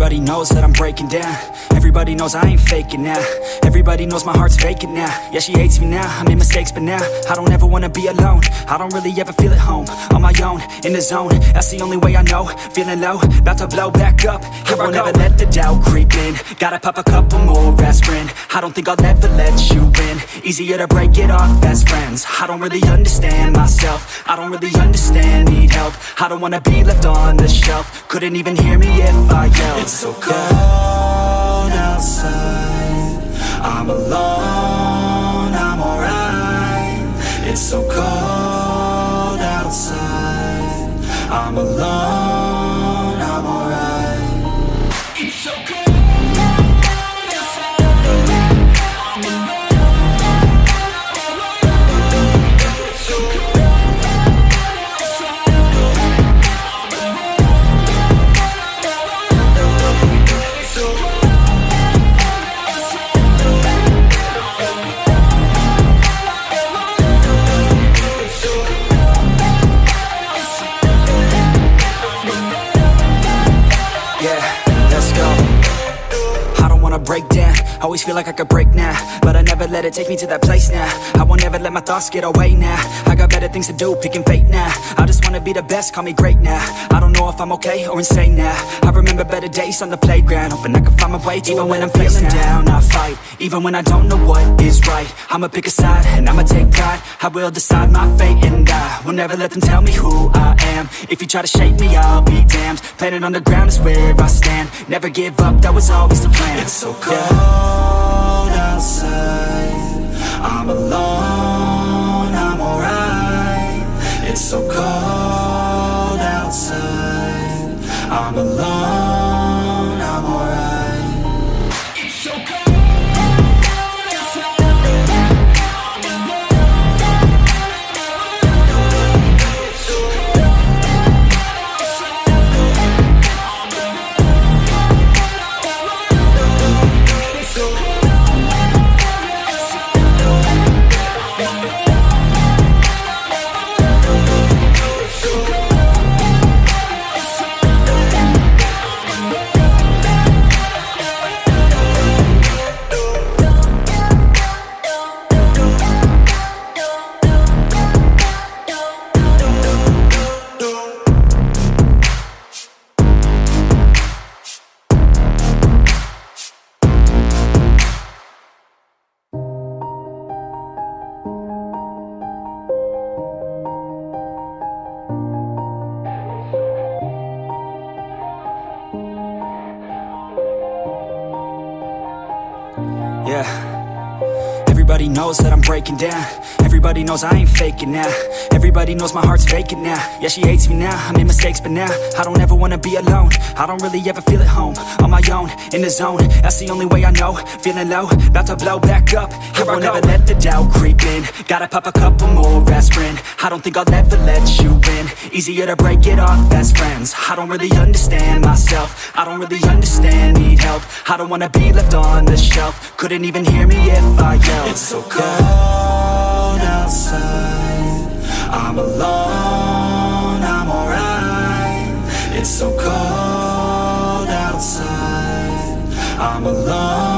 Everybody knows that I'm breaking down. Everybody knows I ain't faking now. Everybody knows my heart's vacant now. Yeah, she hates me now, I made mistakes but now I don't ever wanna be alone. I don't really ever feel at home. On my own, in the zone, that's the only way I know. Feeling low, about to blow back up. I won't ever let the doubt creep in. Gotta pop a couple more aspirin. I don't think I'll ever let you in. Easier to break it off best friends. I don't really understand myself. I don't really understand, need help. I don't wanna be left on the shelf. Couldn't even hear me if I yelled. It's so cold outside, I'm alone, I'm alright. It's so cold outside, I'm alone, I'm alright. It's so cold. Break down, always feel like I could break now, but I never let it take me to that place now. I won't ever let my thoughts get away now. I got better things to do, picking fate now. I just wanna be the best, call me great now. I don't know if I'm okay or insane now. I remember better days on the playground, hoping I can find my way. Even when I'm feeling down, I fight. Even when I don't know what is right, I'ma pick a side and I'ma take pride. I will decide my fate and I will never let them tell me who I am. If you try to shape me, I'll be damned. Planet on the ground is where I stand. Never give up, that was always the plan. It's so cold outside, I'm alone, I'm alright. It's so cold outside, I'm alone, I'm alright. It's so cold. Yeah, everybody knows that I'm breaking down. Everybody knows I ain't faking now. Everybody knows my heart's vacant now. Yeah, she hates me now, I made mistakes but now I don't ever wanna be alone. I don't really ever feel at home. On my own, in the zone, that's the only way I know. Feeling low, about to blow back up. I won't ever let the doubt creep in. Gotta pop a couple more aspirin. I don't think I'll ever let you in. Easier to break it off best friends. I don't really understand myself. I don't really understand, need help. I don't wanna be left on the shelf. Couldn't even hear me if I yelled. It's so cold outside, I'm alone, I'm alright. It's so cold outside, I'm alone.